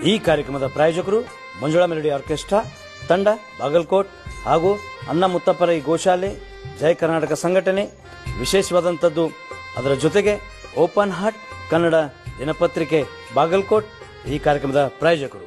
ಈ ಕಾರ್ಯಕ್ರಮದ ಪ್ರಾಯೋಜಕರು ಮಂಜುಳಾ ಮೆಲೋಡಿ ಆರ್ಕೆಸ್ಟ್ರಾ ತಂಡ, ಬಾಗಲಕೋಟ್ ಹಾಗೂ ಅನ್ನ ಮುತ್ತಪ್ಪರೈ ಗೋಶಾಲೆ, ಜಯ ಕರ್ನಾಟಕ ಸಂಘಟನೆ. ವಿಶೇಷವಾದಂಥದ್ದು ಅದರ ಜೊತೆಗೆ ಓಪನ್ ಹಾರ್ಟ್ ಕನ್ನಡ ದಿನಪತ್ರಿಕೆ ಬಾಗಲಕೋಟ್ ಈ ಕಾರ್ಯಕ್ರಮದ ಪ್ರಾಯೋಜಕರು.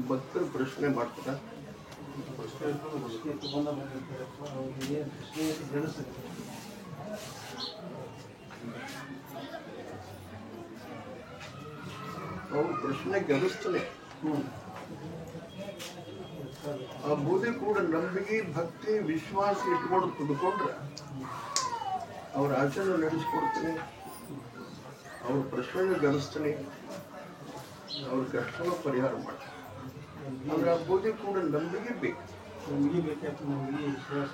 ಭಕ್ತರು ಪ್ರಶ್ನೆ ಮಾಡ್ತಾರ. ಅವ್ರು ಪ್ರಶ್ನೆ ಗೆಲ್ಲಿಸ್ತಾನೆ. ಆ ಬೂದಿ ಕೂಡ ನಂಬಿಕೆ ಭಕ್ತಿ ವಿಶ್ವಾಸ ಇಟ್ಕೊಂಡು ತುಡ್ಕೊಂಡ್ರೆ ಅವ್ರ ಆಚರಣೆ ನಡೆಸ್ಕೊಡ್ತಾನೆ, ಅವ್ರ ಪ್ರಶ್ನೆ ಗೆಲ್ಲಿಸ್ತಾನೆ, ಅವ್ರ ಕಷ್ಟನ ಪರಿಹಾರ ಮಾಡ್ತಾನೆ. ಆದ್ರೆ ಆ ಬೂದಿ ಕೂಡ ನಂಬಿಕೆ ಬೇಕು. ನಮಗೆ ಬೇಕಾಯ್ತು, ನಮಗೆ ವಿಶ್ವಾಸ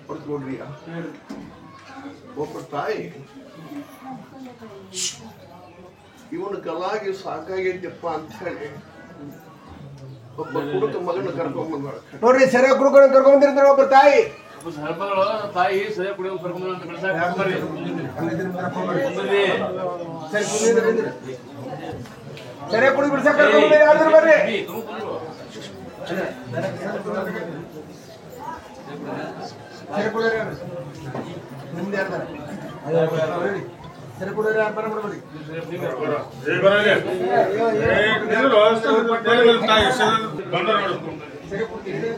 ಹೊರತು ನೋಡ್ರಿ, ಒಬ್ಬ ತಾಯಿ ಇವನು ಕಲಾಗಿ ಸಾಕಾಗೈತಪ್ಪ ಅಂತ ಹೇಳಿ ಒಬ್ಬ ಕುಡುಕ ಮಗನ ಕರ್ಕೊಂಡ್ ಬಂದ್ಬಾಳ ನೋಡ್ರಿ, ಸರಿಯಾಗಿ ಕುಡ್ಕೊಂಡು ಕರ್ಕೊಂಡ್ಬಂದಿರ್ತಾರೆ ಒಬ್ಬ ತಾಯಿ. ತಾಯಿ ಸರಿಯಾಗಿ ಕುಡಿಯೋ ಕರ್ಕೊಂಡು ಅಂತ ಸರಿಯಾಗಿ ಕುಡಿ ಬಿಡ್ಸಕ್ ಕರ್ಕೊಂಡ್ ಯಾರು ಬರ್ರಿ. ಸರಿ ಕುಡಿಯೋರು ಯಾರು? ನಿಮ್ದು ಯಾರ್ದಾರ? ಸರಿ ಕುಡಿಯೋರು ಯಾರು? ಬರಬೇಡಿ. ಸರಿ ಕುಡ್ತೀರಿ?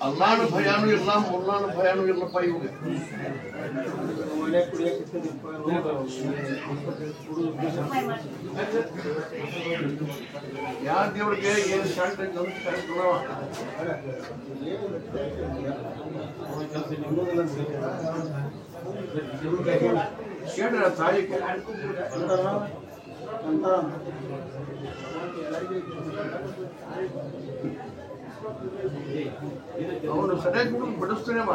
ಅಲ್ಲಾನು ಭಯಾನು ಇಲ್ಲ, ಮುಲ್ಲಾನು ಭಯಾನು ಇಲ್ಲಪ್ಪ. ಇವಾಗ ಯಾವ ದೇವ್ರಿಗೆ ಏನ್ ಶಾಂತ ಕೇಳ್ರ ತಾಯಿ ಅವನು ಸರಿಯಾಗಿ ಬಿಡಿಸ್ತಾನೆವ.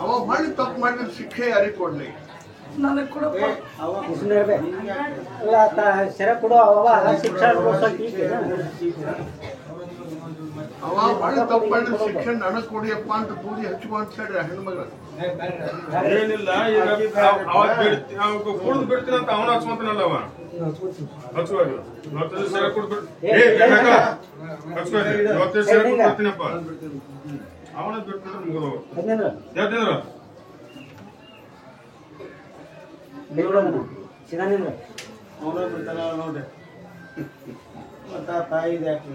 ಅವ ಮಾಡಿ ತಪ್ಪು ಮಾಡಿದ್ರೆ ಶಿಕ್ಷೆ ಯಾರಿಗೆ ಕೊಡ್ಲಿ? ನನಗೆ ಕೊಡಪ್ಪ. ಅವ ಮಾಡಿ ತಪ್ಪು ಮಾಡಿದ್ರೆ ಶಿಕ್ಷೆ ನನಗ್ ಕೊಡಿಯಪ್ಪ ಅಂತ ಬೂದಿ ಹಚ್ಚುವ ಅಂತ ಹೇಳ್ರಿ ಹೆಣ್ಮಗಳ. ಏನಿಲ್ಲ, ಈಗ ಕುಡಿದು ಬಿಡ್ತೀನಿ ಅಂತ ಅವನ ಹಚ್ಕೊಂತಾನಲ್ಲ, ಅವ ಹಚ್ಚುವಾಗ ಇವತ್ತೈದು ಸೆರೆ ಕುಡ್ಬಿಟ್ಟು ಇವತ್ತೈದು ಸೆರೆ ಕೊಡ್ಬಿಡ್ತೀನಪ್ಪ, ಅವನ ಬಿಟ್ಬಿಟ್ರೆ ಮುಗಿದವ. ಯಾಕಂದ್ರ ಅವನ ಬಿಡ್ತಾನ ನೋಡ್ರಿ. ಮತ್ತ ತಾಯಿದೆ ಯಾಕೆ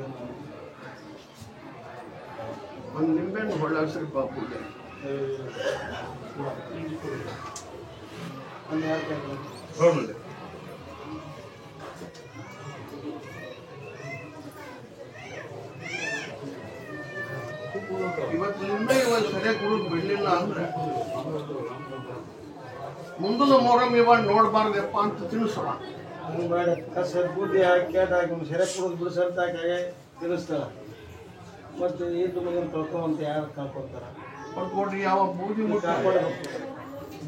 ಒಂದ್ ನಿಂಬೆಹಣ್ಣು ಹೊಳ್ಳಾಕ್ಸ್ರಿ ಪಾಪ. ಒಂದು ಯಾಕೆ ಹೌದು. ಇವತ್ತಿನಿಂದ ಇವಾಗ ಸರಿಯಾಗಿ ಕುಡಿದು ಬಿಡ್ಲಿಲ್ಲ ಅಂದ್ರೆ ಮುಂದಿನ ಮೊಹರಂ ಇವಾಗ ನೋಡ್ಬಾರ್ದಪ್ಪ ಅಂತ ತಿನ್ಸೋಣ. ಬೇಡ, ಬುದ್ಧಿ ಹಾಕಿ ಸೆರೆ ಕುಡಿದು ಬಿಡಿಸಲ್ತಾಕೆ ತಿನ್ನಿಸ್ತಾರ. ಮತ್ತು ಈದು ಮಗನ ಕಳ್ಕೊಂತ ಯಾರು ಕಳ್ಕೊತಾರ? ಹೊರತು ನೋಡ್ರಿ, ಯಾವ ಬೂದಿ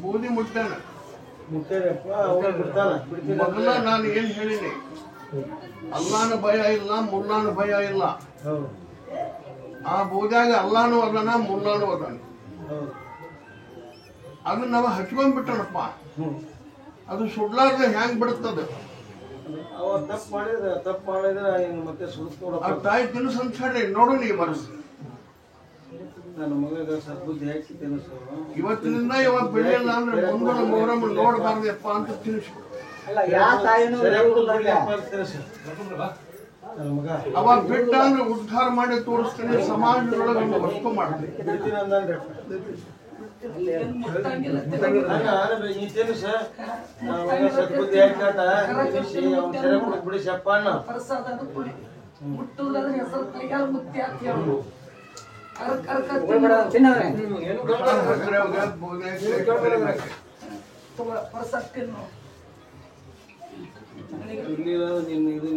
ಬೂದಿ ಮುಟ್ಟಾನ ಮುಟ್ಟೇರಪ್ಪ, ಅವ್ನು ಬಿಡ್ತಾನ. ಮೊದಲ ನಾನು ಏನ್ ಹೇಳಿನಿ, ಅಲ್ಲಾನ ಭಯ ಇಲ್ಲ, ಮುಲ್ಲಾನ ಭಯ ಇಲ್ಲ. ಹೌದು ಆ ಬೂದ್ಯಾಗ ಅಲ್ಲಾನು ಅದನ, ಮುಲ್ಲಾನು ಅದನ. ಹೌದು. ಅದನ್ನ ನಾವು ಹಚ್ಕೊಂಡ್ಬಿಟ್ಟನಪ್ಪ. ಅದು ಸುಡ್ಲಾರ್ದ ಹೆಂಗ್ ಬಿಡುತ್ತದ? ಅವ ತಪ್ಪು ಮಾಡಿದ್ರೆ ಇನ್ನು ಮತ್ತೆ ಸುಡ್ಸ್ಕೊಡಪ್ಪ. ಆ ತಾಯಿ ತಿನ್ನಿಸ್ ಅಂತ ಹೇಳಿ ನೋಡು. ನೀವು ಮನಸ್ಸು ನನ್ನ ಮಗ ಸದ್ಬುದ್ಧಿ ಹಾಕಿ ತಿನ್ನಿಸು. ಇವತ್ತಿನಿಂದ ಇವಾಗ ಬೆಳೆಯಲ್ಲ ಅಂದ್ರೆ ಮುಂದಿನ ಮೊಹರಂ ನೋಡ್ಬಾರ್ದಪ್ಪ ಅಂತ ತಿನ್ನಿಸ್ಬಿಡು. ನನ್ನ ಮಗ ಅವ ಬಿಟ್ಟ ಅಂದ್ರೆ ಉದ್ಧಾರ ಮಾಡಿ ತೋರಿಸ್ತಾನೆ, ಸಮಾಜದೊಳಗೆ ಒಂದು ವಸ್ತು ಮಾಡ್ತೀನಿ. ಬಿಡ್ತೀನಿ ಅಂದ್ರಿ. ಈ ತಿನ್ನಿಸ ಸದ್ಬುದ್ಧಿ ಹಾಕಾಟ ತಿನ್ನಿಸಿ ಅವ್ನ ಸೆರೆ ಕುಡಿದು ಬಿಡಿಸಪ್ಪ ಅಣ್ಣ. ಪ್ರಸಾದ ಕೊಡಿ. ಮುಟ್ಟುವುದಾದ್ರೆ ಹೆಸರು ಕೈಯಾಗ ಮುತ್ತಿ ಹಾಕಿ ಅವನು ಪ್ರಸಾದ ತಿನ್ನು.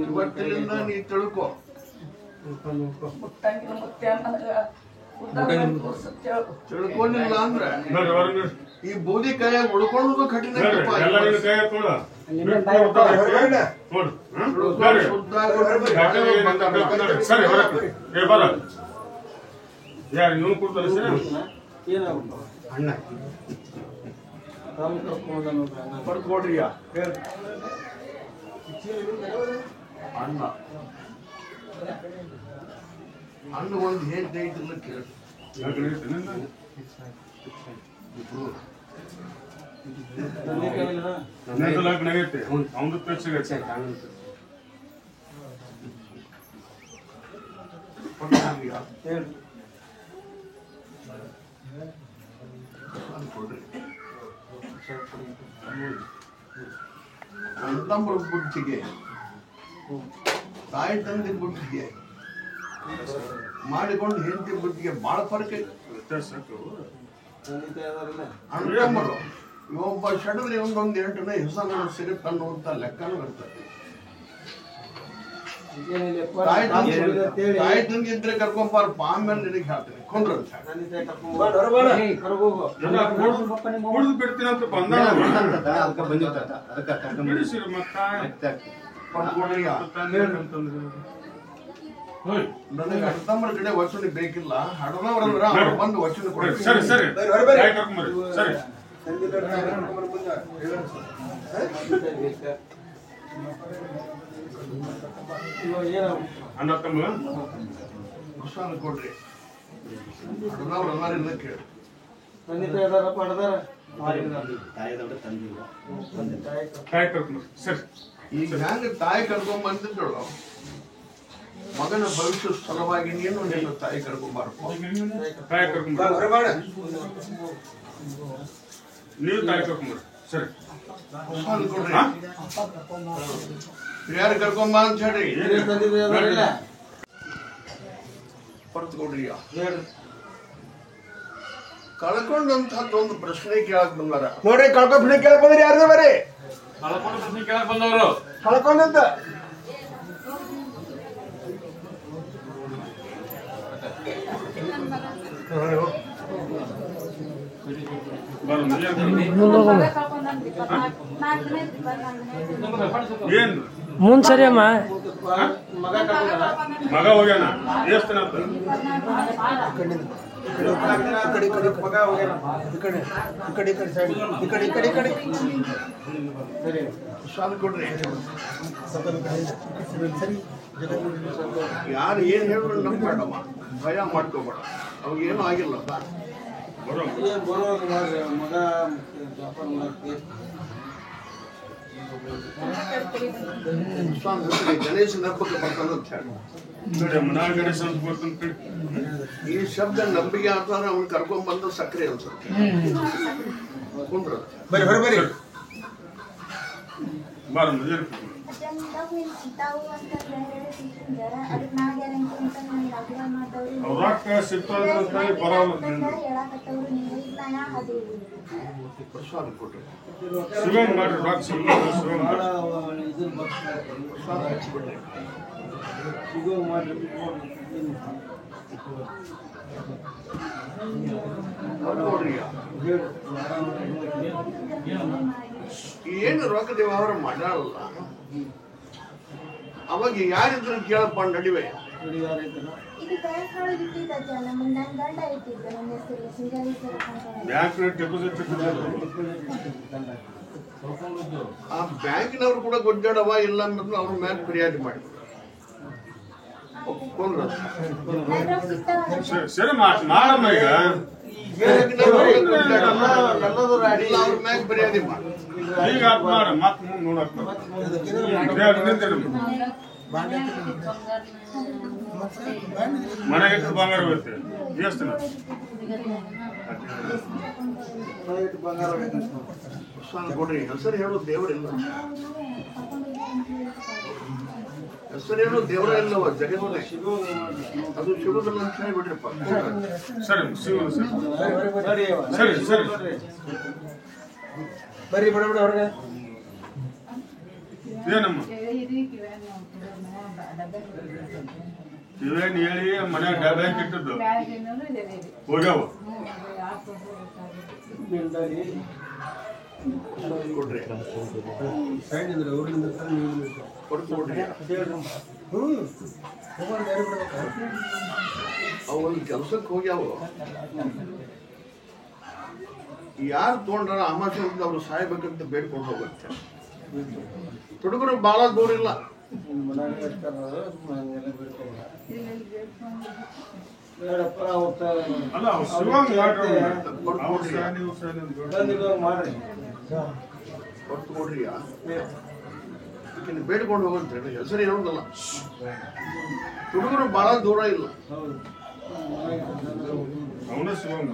ಇವತ್ತಿನಿಂದ ನೀ ತಿಳ್ಕೊ, ಮುಟ್ಟಂಗಿಲ್ಲ ಮುತ್ತೆ ನನಗ ಉದ್ದಾರ ತೋರ್ಸತ್ತೆ ಹೇಳು. ತಿಳ್ಕೊಂಡಿಲ್ಲ ಅಂದ್ರೆ ನೋಡ್ರಿ ಹೊರಗೆ ಈ ಬೂದಿ ಕೈಯಾಗ ಉಳ್ಕೊಳ್ಳೋದು ಕಠಿಣ ನೋಡ್ರಿ ಕೆಪ್ಪ. ಎಲ್ಲ ನಿನ್ನ ಕೈ ಹಾಕೋಣ ನೋಡು ಉಳ್ಕೊಂಡು ಶುದ್ಧ ಆಗೋದು ಸರಿ ಹೊರಗೆ ಏ ಬರ ಯಾರು ನೀವು ಕೊಡ್ತಾರೆ ಸರಿ ಏನಾಗ್ಬಿಟ್ಟು ಅಣ್ಣ ರಾಮ ಕರ್ಕೊಂಡು ನೋಡ್ರಿ ಅಣ್ಣ ಬರ್ಕೊಡ್ರಿಯ ಅಣ್ಣ ಅಣ್ಣ ಒಂದು ಹೇಳ್ತಾ ಇದ್ದಿಲ್ಲ ಕೇಳಿ ತಂದೆ ಕೈಲಿನ ನನ್ನದು ಲಗ್ನ ಆಗೈತೆ ಅವನದು ಪೆಚ್ಚಾಗೈತೆ ಹೇಳ್ರಿ ಅಣ್ಣಂಬರ ಬುದ್ಧಿಗೆ ತಾಯಿ ತಂದೆ ಬುದ್ಧಿಗೆ ಮಾಡಿಕೊಂಡು ಹೆಂಡತಿ ಬುದ್ಧಿಗೆ ಬಹಳ ಫರ್ಕ್ ಐತಿ. ವ್ಯತ್ಯಾಸ ತಂದೆ ತಾಯಿ ಅದಾರಿಲ್ಲ ಅಣ್ಣಂಬರು ಒಬ್ಬ ಶಡದ್ರಿ ಒಂದೊಂದು 8 ಹೆಸರು ಸಿಗುತ್ತೆ ಅನ್ನುವಂತ ಲೆಕ್ಕನೂ ಇರ್ತದೆ. ಏನಿಲ್ಲಪ್ಪ ತಾಯಿ ನಾನು ಹೇಳಿದೆ ಅಂತೇಳಿ ತಾಯಿ ತಂದೆ ಇದ್ರೆ ಕರ್ಕೊಂಬಾರಪ್ಪ ಆಮೇಲೆ ನಿನಗೆ ಹೇಳ್ತೀನಿ ಕೊಂಡ್ರ ತಂದೆ ತಾಯಿ ಕರ್ಕೊಂಡು ಕರ್ಗೋಗು ಕುಡಿದು ಬಿಡ್ತೀನಿ ಅಂತ ಬಂದಾಗ ಬಿಡಿಸಿರು ಮತ್ತೆ ನನಗೆ ಅಣ್ಣಂಬರ ಕಡೆ ವಚನ ಬೇಕಿಲ್ಲ ಹಡದವ್ರಂದ್ರ ಅವ್ರು ಬಂದು ವಚನ ಕೊಡ್ತಾರೆ. ಸರಿ ಸರಿ ತಾಯಿ ಕರ್ಕೊಂಬರ್ರಿ ಸರಿ ತಂದೆ ತಾಯಿ ಕರ್ಕೊಂಡು ಮುಂದೆ ಇವಾಗ ಏನಾಗ್ಬಿಟ್ಟು ಅಣ್ಣ ತಮ್ಮ ಹೊಸಾನ ಕೊಡ್ರಿ ಹಡದವ್ರು ಅನ್ನಾರಿಲ್ಲ ಕೇಳಿ ತಂದೆ ತಾಯಿ ಅದಾರಪ್ಪ ಅದಾರ ತಾಯಿ ಕರ್ಕೊಂಬರ್ರಿ ಸರಿ ಈಗ ಹ್ಯಾಂಗ ತಾಯಿ ಕರ್ಕೊಂಡ್ ಬಂದಿದ್ದಳು ಮಗನ ಭವಿಷ್ಯ ಸಲುವಾಗಿ ನೀನು ನಿನ್ನ ತಾಯಿ ಕರ್ಕೊಂಬಾರಪ್ಪ. ತಾಯಿ ಕರ್ಕೊಂಬರ್ರಿ ನೀವು ತಾಯಿ ಕರ್ಕೊಂಬರ್ರಿ ಸರಿ ಹೊಸಾನ ಕೊಡ್ರಿ ಯಾರು ಕರ್ಕೊಂಬ ಅಂತ ಹೇಳ್ರಿ ತಂದೆ ತಾಯಿ ಅದಾರಿಲ್ಲ ಹೊರತು ಕೊಡ್ರಿ. ಹೇಳ್ರಿ ಕಳ್ಕೊಂಡಂತಹದ್ದೊಂದು ಪ್ರಶ್ನೆ ಕೇಳಕ್ ಬಂದಾರ. ನೋಡ್ರಿ ಕಳ್ಕೊಂಡ್ ಕೇಳಕ್ ಬಂದ್ರಿ ಯಾರ್ದು ಬರ್ರಿ ಕಳ್ಕೊಂಡು ಪ್ರಶ್ನೆ ಕೇಳಕ್ ಬಂದವರು ಕಳ್ಕೊಂಡಂತ ಏನ್ ಮುಂದ್ಸರಿಯಮ್ಮ ಮಗ ಕರ್ಕೊಂಡ ಮಗ ಹೋಗ್ಯಾನ ಎಷ್ಟು ದಿನ ಆತು? ಮಗ ಹೋಗ್ಯಾನ ಸರಿ ಸಾಲ ಕೊಡ್ರಿ. ಯಾರು ಏನ್ ಹೇಳಿದ್ರು ನಂಬೇಡಮ್ಮ, ಭಯ ಮಾಡ್ಕೋಬೇಡ. ಅವಾಗ ಏನೂ ಆಗಿಲ್ಲಪ್ಪ. ಏನ್ ಬರೋದು ಮಾಡ್ರಿ ಮಗ ವ್ಯಾಪಾರ ಮಾಡಕ್ಕೆ ಗಣೇಶನ ಹಬ್ಬಕ್ಕೆ ಬರ್ತದಂತ ಹೇಳಿ ನೋಡಿ ಮನ ಗಣೇಶ ಅಂತ ಬರ್ತಂತ ಕಡೆ ಈ ಶಬ್ದ ನಂಬಿಕೆ ಆಗ್ತಾನೆ ಅವ್ನು ಕರ್ಕೊಂಡ್ ಬಂದು ಸಕ್ಕರೆ ಅನ್ಸುತ್ತೆ. ಕುಂದ್ರ ಬರ್ರಿ ಹೊರ ಬರ್ರಿ ಬಾರ ಮಜಾ ಅವ್ರಾಕ ಸಿಗ್ತಾರ ಬರಲ್ಲ ಪ್ರಸಾದ ಕೊಟ್ರಿ. ಶಿವಂಗ್ ಮಾಡ್ರಿ ರಾಕ್ ಶಿವಂಗ್ ಭಾಳ ಮಾಡ್ರಿ ಇದನ್ನ ಬರ್ತಾರೆ ಪ್ರಸಾದ ಹಚ್ಬಿಡ್ರಿ. ಸಿಗೋ ಮಾಡ್ರಿ ನೋಡ್ರಿ ಏನು ರೊಕ್ಕದ ವ್ಯವಹಾರ ಮಾಡಲ್ಲ. ಅವಾಗ ಯಾರಿದ್ರು ಕೇಳಪ್ಪ ನಡಿವೆ. ಹುಡುಗಾರ ಐತಲ್ಲ ಬ್ಯಾಂಕ್ ಡೆಪಾಸಿಟ್ ಆ ಬ್ಯಾಂಕಿನವ್ರು ಕೂಡ ಗೊಡ್ಡಾಡವ ಇಲ್ಲ ಅನ್ನೋದು ಅವ್ರ ಮ್ಯಾಲ ಫಿರ್ಯಾದಿ ಮಾಡಿ ಒಪ್ಕೊಂಡ್ರ. ಸರಿ ಮಾಡಮ್ಮ ಈಗ ಎಲ್ಲದರ ಅಡಿ ಇಲ್ಲ ಅವ್ರ ಮ್ಯಾಲ ಫಿರ್ಯಾದಿ ಮಾಡಿ. ಈಗ ಅದ್ ಮಾಡ ಮತ್ ಮುಂದ್ ನೋಡಕ್ ಮನೆಗೆ ಬಂಗಾರ ಬರುತ್ತೆ ಎಷ್ಟು ದಿನ ಬಂಗಾರ ಸಾಲ ಕೊಡ್ರಿ. ಹೆಸರು ಹೇಳೋ ದೇವರಿಲ್ಲ, ಹೆಸರು ಹೇಳೋ ದೇವರ ಇಲ್ಲವ ಜಗತ್ತಿನ. ಅದು ಸಿಗುದಿಲ್ಲ ಅಂತ ಹೇಳ್ಬಿಡ್ರಿಪ್ಪ. ಸರಿ ಶಿವ ಸರಿ ಸರಿ ಸರಿ ಸರಿ ಬರ್ರಿ ಬಿಡ ಬಿಡ ಹೊರಗೆ ಏನಮ್ಮ ಇವೇನ್ ಹೇಳಿ ಮನ್ಯಾಗ ಡಬ್ಬೆ ಇಟ್ಟಿದ್ದು ಹೋಗ್ಯಾವ. ಕೊಡ್ರಿ ಕೊಡ್ರಿ ಅವು ಒಂದು ಕೆಲ್ಸಕ್ಕೆ ಹೋಗ್ಯಾವ. ಯಾರು ತೊಗೊಂಡ್ರ ಅಮಾಶದಿಂದ ಅವ್ರು ಸಾಯ್ಬೇಕಂತ ಬೇಡ್ಕೊಂಡು ಹೋಗುತ್ತೆ. ಹುಡುಗರು ಬಹಳ ದೂರ ಇಲ್ಲ. ಅಲ್ಲ ಶಿವಂಗ್ ಮಾಡ್ರಿ ಕೊಟ್ಟು ಕೊಡ್ರಿ ಬೇಡ್ಕೊಂಡು ಹೋಗಂತ ಹೇಳಿ ಹೆಸರು ಹೇಳೋದಲ್ಲ. ಹುಡುಗರು ಬಹಳ ದೂರ ಇಲ್ಲ. ಅವನ ಶಿವಂಗ್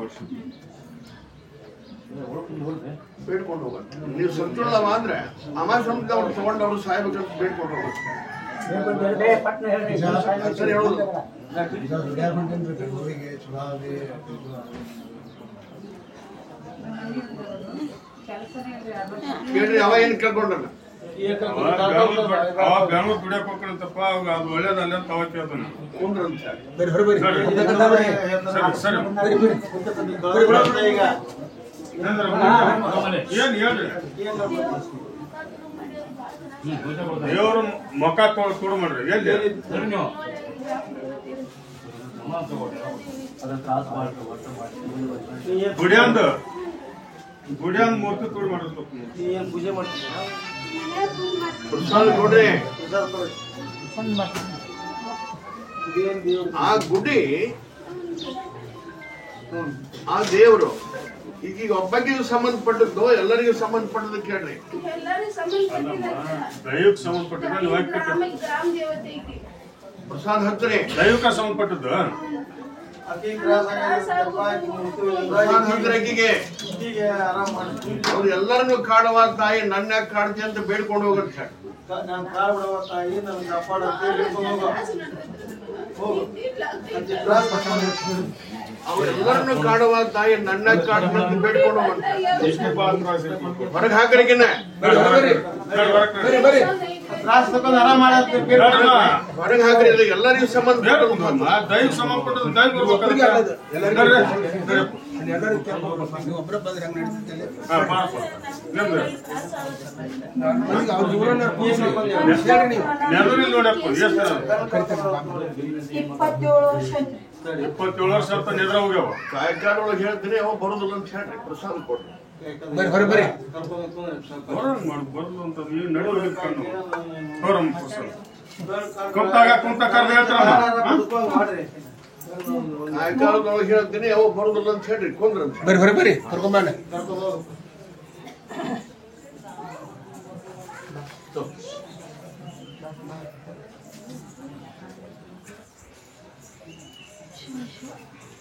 ಬೇಡ್ಕೊಂಡು ಹೋಗಂತ. ನೀವು ಸಂತೋಷವ ಅಂದ್ರೆ ಅಮಾಶಂತ ಅವ್ರು ತಗೊಂಡು ಅವ್ರು ಸಾಯ್ಬೇಕಂತ ಬೇಡ್ಕೊಂಡು ಹೋಗುತ್ತೆ. ಹೆಸರು ಹೇಳೋದು ಕೇಳ್ರಿ. ಅವ ಏನ್ ಕೇಳ್ಕೊಂಡಲ್ಲ ಬೆಂಗಳೂರು ದುಡಿಯಕ್ ಹೋಗ್ತಾನಂತಪ್ಪ. ಅದು ಒಳ್ಳೇದಲ್ಲ ಅಂತ ಅವ ಕೇಳ್ತಾನ. ಕುಂದ್ರಂತ ಏನ್ ಹೇಳ್ರಿ ದೇವ್ರ ಮುಖ ತೊಡು ಮಾಡ್ರಿ. ಎಲ್ಲಿ ಗುಡಿಯಂದ್ ಮೂರ್ತಿ ತೊಡು ಮಾಡಿರ್ಬೇಕು. ಪೂಜೆ ಮಾಡ್ತೀವಿ ಪ್ರಸಾದ ಕೊಡ್ರಿ. ಆ ಗುಡಿ ಆ ದೇವರು ಈಗ ಒಬ್ಬಗಿಗೂ ಸಂಬಂಧಪಟ್ಟದ್ದು ಎಲ್ಲರಿಗೂ ಸಂಬಂಧಪಟ್ಟದ್ದು ಕೇಳ್ರಿ. ದೈವಕ್ಕೆ ಸಂಬಂಧಪಟ್ಟದ್ದು ಪ್ರಸಾದ ಹಚ್ಚ್ರಿ. ದೈವಕ್ಕೆ ಸಂಬಂಧಪಟ್ಟದ್ದು ಪ್ರಸಾದ ಹಚ್ಚ್ರಿ. ಅಕ್ಕಿಗೆ ಅವ್ರು ಎಲ್ಲರನ್ನು ಕಾಡುವ ತಾಯಿ ನನ್ನ ಕಾಡ್ತಿ ಅಂತ ಬೇಡ್ಕೊಂಡು ಹೋಗುತ್ತೆ. ನಾನು ಕಾಳು ಬಿಡುವ ತಾಯಿ ನನ್ನ ಕಾಪಾಡುತ್ತೆ ಅವರೆಲ್ಲರನ್ನು ಕಾಡುವ ತಾಯಿ ನನ್ನ ಕಾಡ್ತಿ ಅಂತ ಬೇಡ್ಕೊಂಡು ಹೋಗುತ್ತೆ. ಹೊರಗೆ ಹಾಕ್ರಿಗಿನ್ನ ತ್ರಾಸ ತಗೊಂಡು ಆರಾಮ ಮಾಡತ್ತೆ. ಹೊರಗೆ ಹಾಕ್ರಿ. ಇದು ಎಲ್ಲರಿಗೂ ಸಂಬಂಧಪಟ್ಟದ್ದು. ದೈವ ಸಂಬಂಧಪಟ್ಟದ್ದು ದೈವ ನೋಡಪ್ಪ. 27 ವರ್ಷ ಅಂತ ನಿದ್ರ ಹೋಗ್ಯಾವ. ಕಾಯ್ಕಾಡ ಒಳಗೆ ಹೇಳ್ತೀನಿ ಅವ ಬರೋದಿಲ್ಲ ಅಂತ ಹೇಳ್ರಿ. ಪ್ರಸಾದ ಕೊಡ್ರಿ. ಬರೋದು ಅಂತ ನೀವು ನಡುವೆ ಕುಂತಾಗ ಕುಂತ ಕರ್ದು ಹೇಳ್ತಾರ. ಕಾಯ್ಕಾಲದೊಳಗೆ ಹೇಳ್ತೀನಿ ಅವ ಬರೋದಿಲ್ಲ ಅಂತ ಹೇಳ್ರಿ. ಕೊಂದ್ರಂತ ಬರ್ರಿ ಕರ್ಕೊಂಬಂಡ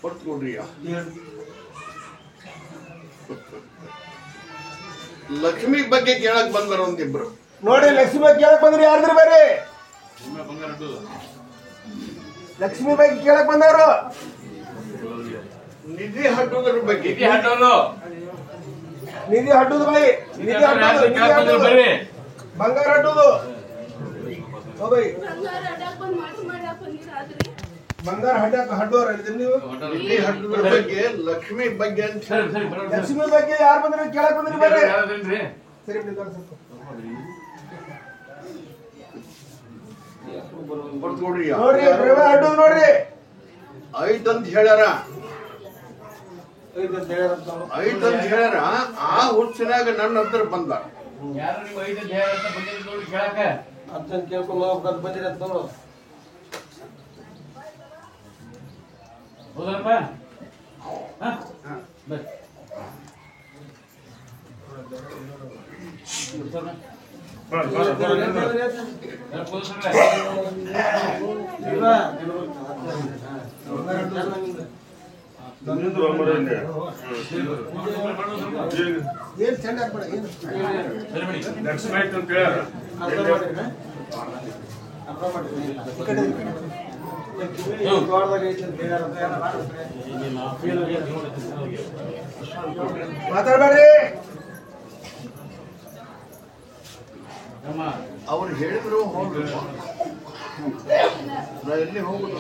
ಕೊಟ್ಟು ಕೊಡ್ರಿ. ಲಕ್ಷ್ಮಿ ಬಗ್ಗೆ ಕೇಳಕ್ ಬಂದಾರ ಒಂದಿಬ್ರು. ನೋಡಿ ಲಕ್ಷ್ಮಿ ಬಗ್ಗೆ ಕೇಳಕ್ ಬಂದ್ರಿ. ಯಾರ್ದ್ರಿ ಬರ್ರಿ ಲಕ್ಷ್ಮಿ ಬಗ್ಗೆ ಕೇಳಕ್ ಬಂದವ್ರು. ನಿಧಿ ಹಟ್ಟುದ್ರ ಬಗ್ಗೆ. ನಿಧಿ ಹಟ್ಟುದು ಬೈ. ನಿಧಿ ಹಟ್ಟುದು ಬಂಗಾರ ಹಟ್ಟುದು ಬೈ. ಬಂಗಾರ ಹಡ್ಡೋರ ನೀವು. ನಿಧಿ ಹಟ್ಟುದ್ರ ಬಗ್ಗೆ ಲಕ್ಷ್ಮಿ ಬಗ್ಗೆ ಅಂತ ಹೇಳಿ. ಲಕ್ಷ್ಮಿ ಬಗ್ಗೆ ಯಾರು ಬಂದ್ರಿ ಕೇಳಕ್ ಬಂದ್ರಿ ಬರ್ರಿ. ಸರಿ ಕೊಡ್ರಿ. ನೋಡ್ರಿ ಹಡ್ಡುದು ನೋಡ್ರಿ. ಐತಂತ ಹೇಳ್ಯಾರ. ಐತಂತ ಹೇಳ್ಯಾರ. ಆ ಹುಚ್ಚಿನಾಗ ನನ್ನ ಹತ್ರ ಬಂದ. ಅರ್ಜನ್ ಕೇಳ್ಕೊಂಡು ಹೋಗ್ಬೇಕು ಬಂದಿರ ನೋಡು. ಏನ್ ಚಂದ ಆಗ್ಬೇಡ. ಏನು ಲಕ್ಷ್ಮಿ ಆಯ್ತು ಅಂತ ಹೇಳ್ಯಾರ. ಮಾತಾಡ್ಬೇಡ್ರಿ. ಅವ್ರು ಹೇಳಿದ್ರು ಹೋಗ್ಬೇಕು. ನಾ ಎಲ್ಲಿ ಹೋಗುದು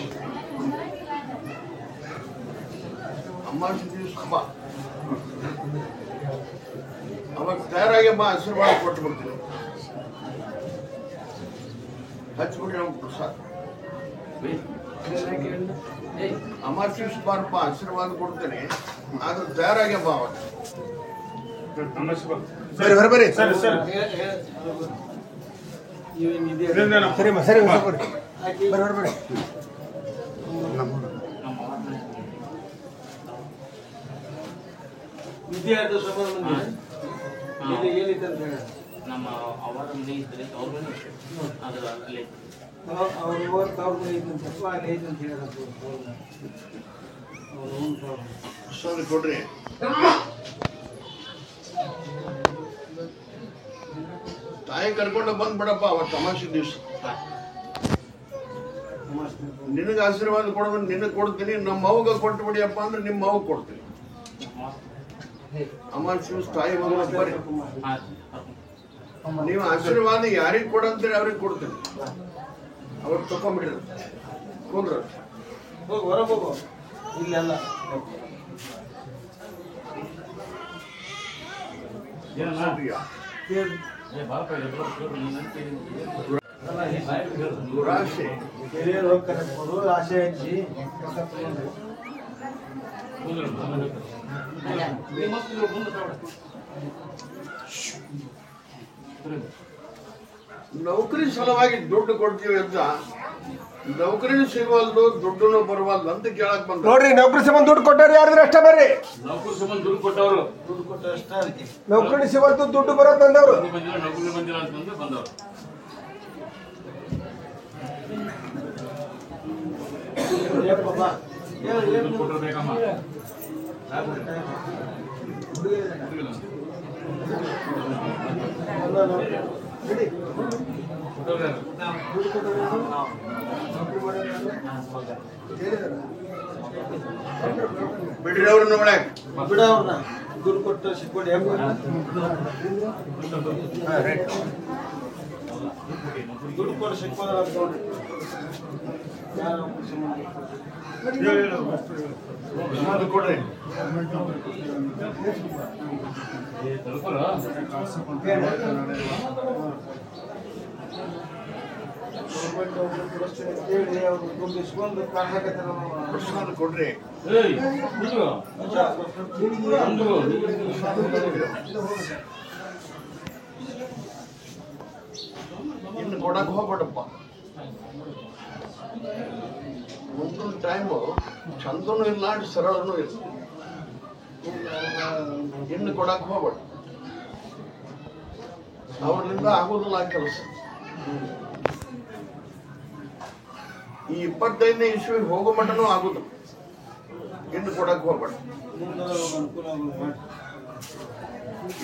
ಅಮಾವಾಸ್ಯೆ ದಿವಸ ಬಾ, ಅವಾಗ ತಯಾರಾಗಿ ಬಾ, ಆಶೀರ್ವಾದ ಕೊಟ್ಟು ಬಿಡ್ತೀನಿ. ಹಚ್ಬಿಟ್ರೆ ನಮ್ಗೆ ಪ್ರಸಾದ. ಅಮಾವಾಸ್ಯೆ ದಿವಸ ಬಾರಪ್ಪ, ಆಶೀರ್ವಾದ ಕೊಡ್ತೇನೆ, ಆದ್ರೆ ತಯಾರಾಗಿ ಬಾ. ಅವಾಗ ಸರಿ ಹೊರಬರಿ. ಸರಿ ಸರಿ ಸರಿ ಹೊರಬರಿ. ಹೊರಬರಿ. ವಿದ್ಯಾರ್ಥಿ ಸಂಬಂಧ ಏನಿತ್ತು ಅಂತ ಹೇಳಿ ನಮ್ಮ ಅವರ ಮನೆ ಇದ್ರೆ ಅವ್ರ ಮನೆ ಅದು ಅಲ್ಲೇ ಅವ್ರ ತವ್ರ ಮನೆ ಇದ್ದಂತಪ್ಪ ಅಲ್ಲಿ ಐತೆ ಅಂತ ಹೇಳಿದ್ರು. ಪ್ರಸಾದ ಕೊಡ್ರಿ. ತಾಯಿ ಕರ್ಕೊಂಡು ಬಂದ್ಬಿಡಪ್ಪ ಅವತ್ತು ಅಮಾವಾಸ್ಯೆ ದಿವಸ. ನಿನಗೆ ಆಶೀರ್ವಾದ ಕೊಡೋದು ನಿನಗೆ ಕೊಡ್ತೀನಿ, ನಮ್ಮ ಅವ್ಗ ಕೊಟ್ಟು ಬಿಡಿಯಪ್ಪ ಅಂದ್ರೆ ನಿಮ್ಮ ಅವ್ಗ ಕೊಡ್ತೀನಿ. ಅಮಾವಾಸ್ಯೆ ದಿವಸ ತಾಯಿ ಮಗನ ಬರ್ರಿ. ನೀವು ಆಶೀರ್ವಾದ ಯಾರಿಗೆ ಕೊಡಂತೀರಿ ಅವ್ರಿಗೆ ಕೊಡ್ತೀನಿ. ಅವ್ರು ತಕೊಂಡ್ಬಿಡ್ರಿ, ಕುಂದ್ರ ಹೋಗಿ ಹೊರಗೆ ಹೋಗು. ಇಲ್ಲೆಲ್ಲ ದುರಾಶೆ ಹಿರಿಯರು ಹೋಗಿ ಕರೆಕ್ಟ್ಬೋದು, ಆಸೆ ಹಚ್ಚಿ ನೌಕರಿ ಸಲುವಾಗಿ ದುಡ್ಡು ಕೊಡ್ತೀವಿ ಅಂತ ನೌಕರಿನೂ ಸಿಗವಲ್ದು, ದುಡ್ಡು ಬರವಲ್ದು ಅಂತ ಕೇಳಕ್ ಬಂದ. ನೋಡ್ರಿ, ನೌಕರಿ ಸಂಬಂಧ ದುಡ್ಡು ಕೊಟ್ಟವ್ರು ಯಾರಿದ್ರೆ ಅಷ್ಟೇ ಬರ್ರಿ. ನೌಕರಿ ಸಂಬಂಧ ದುಡ್ಡು ಕೊಟ್ಟವರು ದುಡ್ಡು ಕೊಟ್ಟು ಅಷ್ಟ ಅದಕ್ಕೆ ನೌಕರಿ ಸಿಗೋದು ದುಡ್ಡು ಬರೋ ತಂದವ್ರು. ಬಂದಿಲ್ಲ, ನೌಕರಿ ಬಂದಿಲ್ಲ ಅಂತಂದ್ರೆ ಬಂದವರು. ದುಡ್ಡು ಕೊಟ್ಟರು ಬೇಕಮ್ಮ. ಬಿಡ್ರಿ ಅವ್ರನ್ನ ಒಳಗೆ. ಬಿಡ ಅವ್ರನ್ನ ದುಡ್ಡು ಕೊಟ್ಟು ಸಿಕ್ಕೊಂಡು ದುಡ್ಡು ಕೊಟ್ಟು ಸಿಕ್ಕೋದ್ರ ಅಂತ ನೋಡ್ರಿ. ಯಾರು ಪ್ರಸಾದ ಕೊಡ್ರಿ. ಹೇಳಿ ಅವ್ರು ದುಡ್ಡು ಇಸ್ಕೊಂಡು ಕಾಣ್ಬೇಕಂತ ಪ್ರಸಾದ ಕೊಡ್ರಿ. ಇನ್ನು ಕೊಡಕ್ ಹೋಗ್ಬೇಡಪ್ಪ. ಮುಂದಿನ ಟೈಮು ಚಂದನೂ ಇಲ್ಲ, ಸರಳನೂ ಇಲ್ಲ. ಇನ್ನು ಕೊಡಕ್ ಹೋಗ್ಬೇಡ. ಅವ್ರಿಂದ ಆಗೋದಿಲ್ಲ ಆ ಕೆಲಸ. ಈ 25ನೇ ಇಸ್ವಿಗೆ ಹೋಗೋ ಮಟ್ಟನೂ ಆಗುದು. ಇನ್ನು ಕೊಡಕ್ ಹೋಗ್ಬೇಡ. ಮುಂದೆ ಅನುಕೂಲ ಆಗೋದು.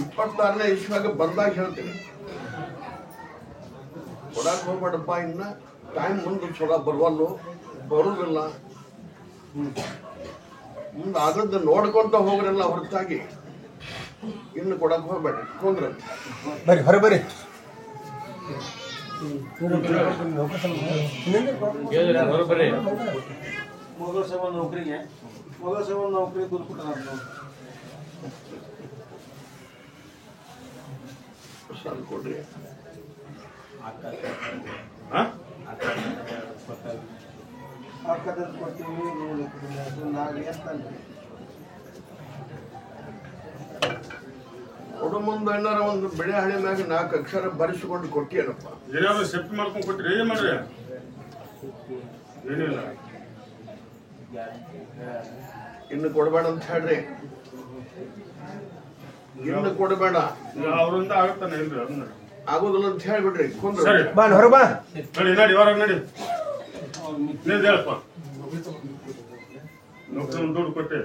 26ನೇ ಇಸ್ವಿಗೆ ಬಂದಾಗ ಹೇಳ್ತೀನಿ, ಕೊಡಕ್ ಹೋಗ್ಬೇಡಪ್ಪ. ಇನ್ನ ಟೈಮ್ ಮುಂದೆ ಚಲೋ ಬರುವಲ್ಲು, ಬರುದಿಲ್ಲ. ಮುಂದೆ ಆಗದ್ದು ನೋಡ್ಕೊಂತ ಹೋಗ್ರಲ್ಲ ಹೊರತಾಗಿ ಇನ್ನು ಕೊಡಕ್ ಹೋಗ್ಬೇಡ್ರಿ. ಕುಂದ್ರ ಬರ್ರಿ ಹೊರಬರಿ. ಬರೋಬ್ಬರಿ ಮಗಳ ಸಂಬಂಧ ನೌಕರಿಗೆ ದುಡ್ಡು ಕೊಟ್ಟಾರ ನೋಡಿ. ಪ್ರಸಾದ ಕೊಡ್ರಿ. ಹಾಕದಂತ ಕೊಡ್ತೀವಿ ನೋಡಿ. ನಾಳೆ ಅಂತಂದ್ರಿ ಕೊಡು ಮುಂದೆ ಏನಾರ ಒಂದು ಬೆಳೆ ಹಳೆ ಮ್ಯಾಗ 4 ಅಕ್ಷರ ಬರೆಸಿಕೊಂಡು ಕೊಟ್ಟಿಯನಪ್ಪ. ಏನಾದ್ರು ಸೆಫ್ಟಿ ಮಾಡ್ಕೊಂಡು ಕೊಟ್ಟಿರಿ, ಏನ್ ಮಾಡ್ರಿ? ಏನಿಲ್ಲ, ಇನ್ನು ಕೊಡಬೇಡ ಅಂತ ಹೇಳ್ರಿ. ಇನ್ನು ಕೊಡಬೇಡ, ಅವ್ರಿಂದ ಆಗತ್ತಾನೆ ಇಲ್ರಿ? ಅದನ್ನ ಆಗೋದಿಲ್ಲ ಅಂತ ಹೇಳ್ಬಿಡ್ರಿ. ಕುಂದ್ರ ಸರಿ, ಬಾ ಹೊರ ಬಾ. ನಡಿ ನಡಿ, ಹೊರಗೆ ನಡಿ. ನೀನ್ ಹೇಳಪ್ಪ, ನೌಕರಿ ದುಡ್ಡು ಕೊಟ್ಟೆ,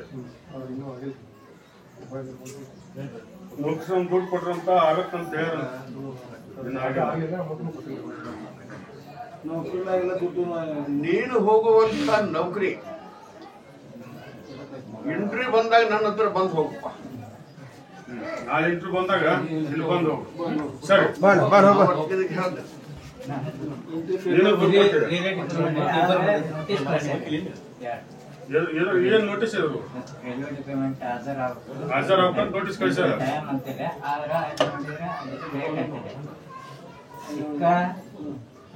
ನೌಕರಿ ದುಡ್ಡು ಕೊಟ್ರಂತ ಆಗತ್ತಂತ ಹೇಳ. ನೌಕರಿನಾಗೆಲ್ಲ ದುಡ್ಡು ನೀನು ಹೋಗುವಂತ ನೌಕರಿ ಇಂಟ್ರಿ ಬಂದಾಗ ನನ್ನ ಹತ್ರ ಬಂದು ಹೋಗಪ್ಪ. ನಾಳೆ ಇಂಟ್ರಿ ಬಂದಾಗ ಇಲ್ಲಿ ಬಂದು ಹೋಗು. ಸರಿ, ಬಾ ಬಾ ಹೋಗ. ಇದಕ್ಕೆ ಹೇಳ್ದೆ ಏನ್ ನೋಟಿಸ್ ಇದ್ರು ಹಾಜರ್ ಆಗ್ಬೇಕು ನೋಟಿಸ್ ಕಳಿಸ್ಯಾರ